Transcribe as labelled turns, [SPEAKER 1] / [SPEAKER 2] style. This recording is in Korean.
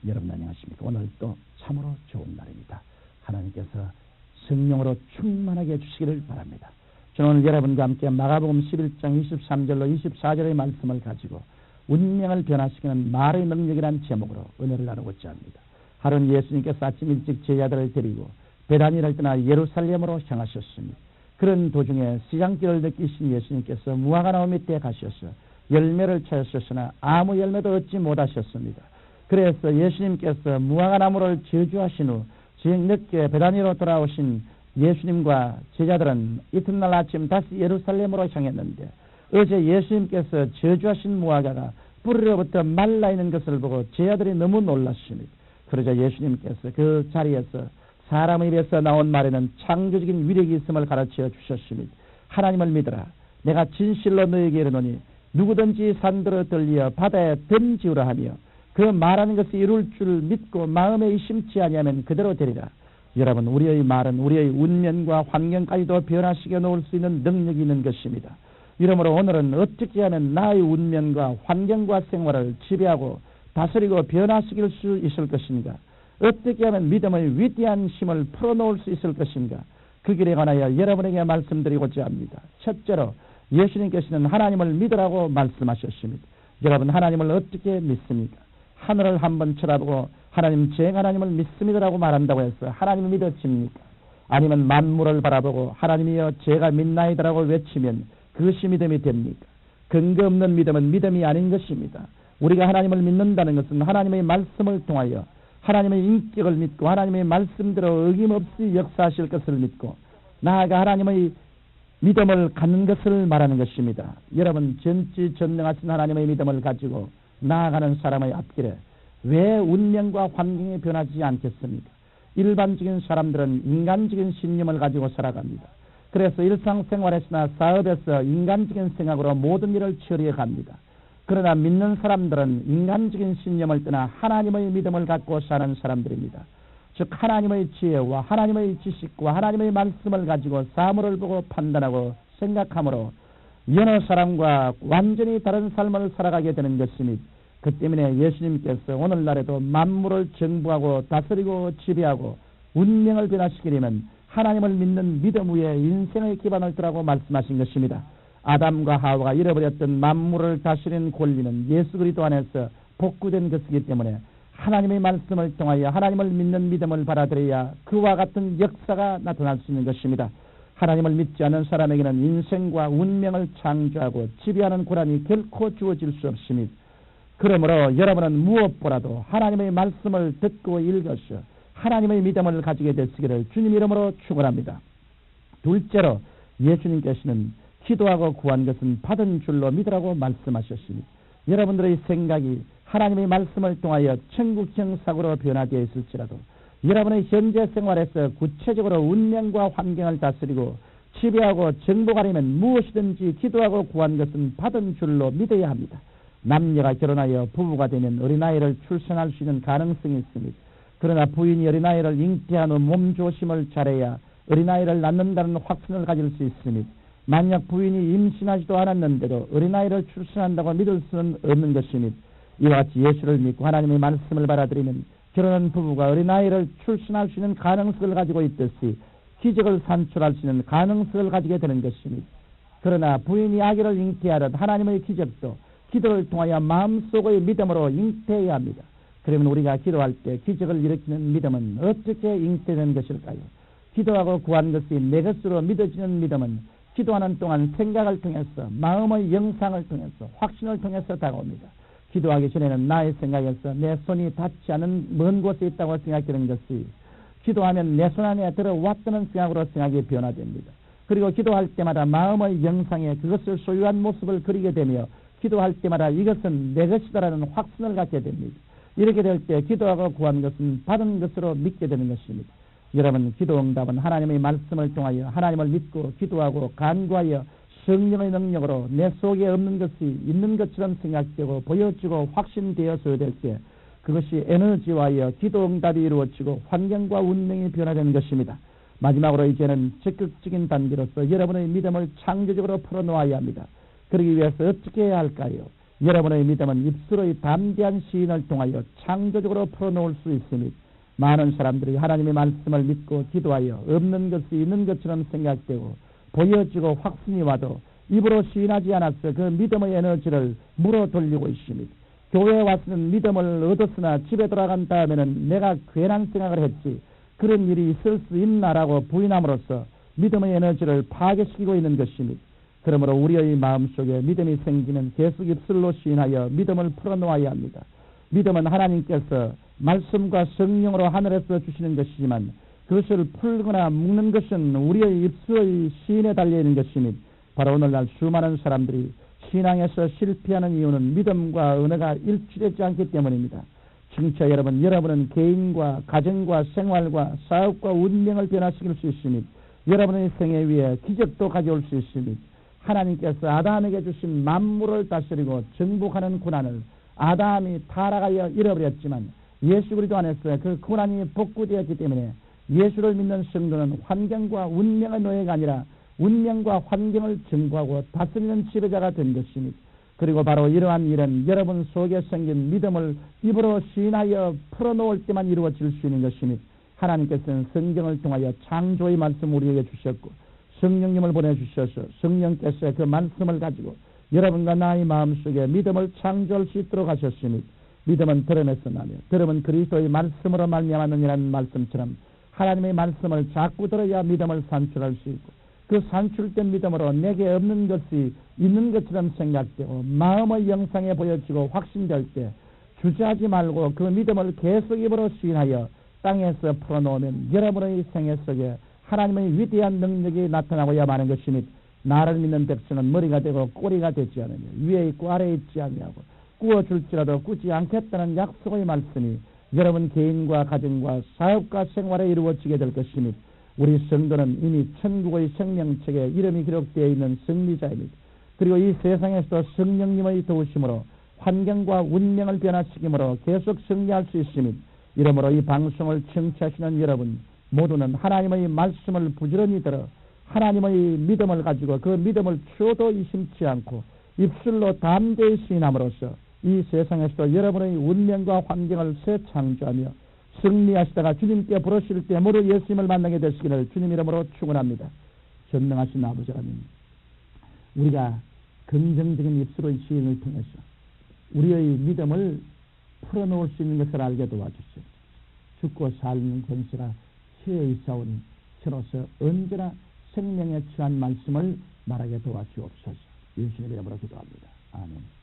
[SPEAKER 1] 여러분 안녕하십니까? 오늘 또 참으로 좋은 날입니다. 하나님께서 성령으로 충만하게 해주시기를 바랍니다. 저는 오늘 여러분과 함께 마가복음 11장 23절로 24절의 말씀을 가지고 운명을 변화시키는 말의 능력이라는 제목으로 은혜를 나누고자 합니다. 하루는 예수님께서 아침 일찍 제자들을 데리고 베다니를 떠나 예루살렘으로 향하셨습니다. 그런 도중에 시장길을 느끼신 예수님께서 무화과 나무 밑에 가셔서 열매를 찾으셨으나 아무 열매도 얻지 못하셨습니다. 그래서 예수님께서 무화과 나무를 저주하신 후 저녁늦게 베다니로 돌아오신 예수님과 제자들은 이튿날 아침 다시 예루살렘으로 향했는데 어제 예수님께서 저주하신 무화과가 뿌리로부터 말라있는 것을 보고 제자들이 너무 놀랐습니다. 그러자 예수님께서 그 자리에서 사람의 입에서 나온 말에는 창조적인 위력이 있음을 가르쳐 주셨습니다. 하나님을 믿어라. 내가 진실로 너에게 이르노니 누구든지 산들어 들리어 바다에 던지우라 하며 그 말하는 것이 이룰 줄 믿고 마음에 의심치 아니하면 그대로 되리라. 여러분, 우리의 말은 우리의 운명과 환경까지도 변화시켜 놓을 수 있는 능력이 있는 것입니다. 이러므로 오늘은 어떻게 하면 나의 운명과 환경과 생활을 지배하고 다스리고 변화시킬 수 있을 것인가? 어떻게 하면 믿음의 위대한 힘을 풀어놓을 수 있을 것인가? 그 길에 관하여 여러분에게 말씀드리고자 합니다. 첫째로 예수님께서는 하나님을 믿으라고 말씀하셨습니다. 여러분, 하나님을 어떻게 믿습니까? 하늘을 한번 쳐다보고 하나님, 제가 하나님을 믿습니다라고 말한다고 해서 하나님을 믿어집니까? 아니면 만물을 바라보고 하나님이여 제가 믿나이다라고 외치면 그것이 믿음이 됩니까? 근거 없는 믿음은 믿음이 아닌 것입니다. 우리가 하나님을 믿는다는 것은 하나님의 말씀을 통하여 하나님의 인격을 믿고 하나님의 말씀대로 어김없이 역사하실 것을 믿고 나아가 하나님의 믿음을 갖는 것을 말하는 것입니다. 여러분, 전지전능하신 하나님의 믿음을 가지고 나아가는 사람의 앞길에 왜 운명과 환경이 변하지 않겠습니까? 일반적인 사람들은 인간적인 신념을 가지고 살아갑니다. 그래서 일상생활에서나 사업에서 인간적인 생각으로 모든 일을 처리해 갑니다. 그러나 믿는 사람들은 인간적인 신념을 떠나 하나님의 믿음을 갖고 사는 사람들입니다. 즉 하나님의 지혜와 하나님의 지식과 하나님의 말씀을 가지고 사물을 보고 판단하고 생각함으로 여러 사람과 완전히 다른 삶을 살아가게 되는 것입니다. 그 때문에 예수님께서 오늘날에도 만물을 정부하고 다스리고 지배하고 운명을 변화시키려면 하나님을 믿는 믿음 위에 인생의 기반을 두라고 말씀하신 것입니다. 아담과 하와가 잃어버렸던 만물을 다스리는 권리는 예수 그리스도 안에서 복구된 것이기 때문에 하나님의 말씀을 통하여 하나님을 믿는 믿음을 받아들여야 그와 같은 역사가 나타날 수 있는 것입니다. 하나님을 믿지 않는 사람에게는 인생과 운명을 창조하고 지배하는 권한이 결코 주어질 수 없습니다. 그러므로 여러분은 무엇보다도 하나님의 말씀을 듣고 읽어서 하나님의 믿음을 가지게 되시기를 주님 이름으로 축원합니다. 둘째로 예수님께서는 기도하고 구한 것은 받은 줄로 믿으라고 말씀하셨습니다. 여러분들의 생각이 하나님의 말씀을 통하여 천국형 사고로 변화되어 있을지라도 여러분의 현재 생활에서 구체적으로 운명과 환경을 다스리고 지배하고 정복하려면 무엇이든지 기도하고 구한 것은 받은 줄로 믿어야 합니다. 남녀가 결혼하여 부부가 되면 어린아이를 출산할 수 있는 가능성이 있습니다. 그러나 부인이 어린아이를 잉태한 후 몸조심을 잘해야 어린아이를 낳는다는 확신을 가질 수 있습니다. 만약 부인이 임신하지도 않았는데도 어린아이를 출산한다고 믿을 수는 없는 것입니다. 이와 같이 예수를 믿고 하나님의 말씀을 받아들이면 결혼한 부부가 어린아이를 출산할 수 있는 가능성을 가지고 있듯이 기적을 산출할 수 있는 가능성을 가지게 되는 것입니다. 그러나 부인이 아기를 잉태하듯 하나님의 기적도 기도를 통하여 마음속의 믿음으로 잉태해야 합니다. 그러면 우리가 기도할 때 기적을 일으키는 믿음은 어떻게 잉태되는 것일까요? 기도하고 구한 것이 내 것으로 믿어지는 믿음은 기도하는 동안 생각을 통해서 마음의 영상을 통해서 확신을 통해서 다가옵니다. 기도하기 전에는 나의 생각에서 내 손이 닿지 않은 먼 곳에 있다고 생각되는 것이 기도하면 내 손 안에 들어왔다는 생각으로 생각이 변화됩니다. 그리고 기도할 때마다 마음의 영상에 그것을 소유한 모습을 그리게 되며 기도할 때마다 이것은 내 것이다라는 확신을 갖게 됩니다. 이렇게 될 때 기도하고 구한 것은 받은 것으로 믿게 되는 것입니다. 여러분, 기도응답은 하나님의 말씀을 통하여 하나님을 믿고 기도하고 간구하여 성령의 능력으로 내 속에 없는 것이 있는 것처럼 생각되고 보여지고 확신되어서 될 때 그것이 에너지와여 기도응답이 이루어지고 환경과 운명이 변화되는 것입니다. 마지막으로 이제는 적극적인 단계로서 여러분의 믿음을 창조적으로 풀어놓아야 합니다. 그러기 위해서 어떻게 해야 할까요? 여러분의 믿음은 입술의 담대한 시인을 통하여 창조적으로 풀어놓을 수 있으니 많은 사람들이 하나님의 말씀을 믿고 기도하여 없는 것이 있는 것처럼 생각되고 보여지고 확신이 와도 입으로 시인하지 않아서 그 믿음의 에너지를 물어 돌리고 있습니다. 교회에 와서는 믿음을 얻었으나 집에 돌아간 다음에는 내가 괜한 생각을 했지 그런 일이 있을 수 있나라고 부인함으로써 믿음의 에너지를 파괴시키고 있는 것입니다. 그러므로 우리의 마음속에 믿음이 생기면 계속 입술로 시인하여 믿음을 풀어놓아야 합니다. 믿음은 하나님께서 말씀과 성령으로 하늘에서 주시는 것이지만 그것을 풀거나 묶는 것은 우리의 입술의 시인에 달려있는 것이니 바로 오늘날 수많은 사람들이 신앙에서 실패하는 이유는 믿음과 은혜가 일치되지 않기 때문입니다. 청취자 여러분, 여러분은 개인과 가정과 생활과 사업과 운명을 변화시킬 수 있으니 여러분의 생애 위에 기적도 가져올 수 있으니 하나님께서 아담에게 주신 만물을 다스리고 정복하는 고난을 아담이 타락하여 잃어버렸지만 예수 그리스도 안에서 그 고난이 복구되었기 때문에 예수를 믿는 성도는 환경과 운명의 노예가 아니라 운명과 환경을 정복하고 다스리는 지배자가 된 것입니다. 그리고 바로 이러한 일은 여러분 속에 생긴 믿음을 입으로 시인하여 풀어놓을 때만 이루어질 수 있는 것입니다. 하나님께서는 성경을 통하여 창조의 말씀 우리에게 주셨고 성령님을 보내주셔서 성령께서 그 말씀을 가지고 여러분과 나의 마음속에 믿음을 창조할 수 있도록 하셨으니 믿음은 들음에서 나며 들음은 그리스도의 말씀으로 말미암았느니라는 말씀처럼 하나님의 말씀을 자꾸 들어야 믿음을 산출할 수 있고 그 산출된 믿음으로 내게 없는 것이 있는 것처럼 생각되고 마음의 영상에 보여지고 확신될 때 주저하지 말고 그 믿음을 계속 입으로 시인하여 땅에서 풀어놓으면 여러분의 생애 속에 하나님의 위대한 능력이 나타나고야 마는 것이니 나를 믿는 백성은 머리가 되고 꼬리가 되지 않으며 위에 있고 아래에 있지 아니하고 꾸어줄지라도 꾸지 않겠다는 약속의 말씀이 여러분 개인과 가정과 사업과 생활에 이루어지게 될 것이니 우리 성도는 이미 천국의 생명책에 이름이 기록되어 있는 승리자입니다. 그리고 이 세상에서 성령님의 도우심으로 환경과 운명을 변화시키므로 계속 승리할 수 있으니 이러므로 이 방송을 청취하시는 여러분 모두는 하나님의 말씀을 부지런히 들어 하나님의 믿음을 가지고 그 믿음을 추워도 의심치 않고 입술로 담대히 시인함으로써 이 세상에서 여러분의 운명과 환경을 새 창조하며 승리하시다가 주님께 부르실 때 모두 예수님을 만나게 되시기를 주님 이름으로 축원합니다. 전능하신 아버지 하나님, 우리가 긍정적인 입술의 시인을 통해서 우리의 믿음을 풀어놓을 수 있는 것을 알게 도와주시오. 죽고 살는 권세가 치어있사오니 저로서 언제나 생명에 처한 말씀을 말하게 도와주옵소서. 예수님 이름으로 기도합니다. 아멘.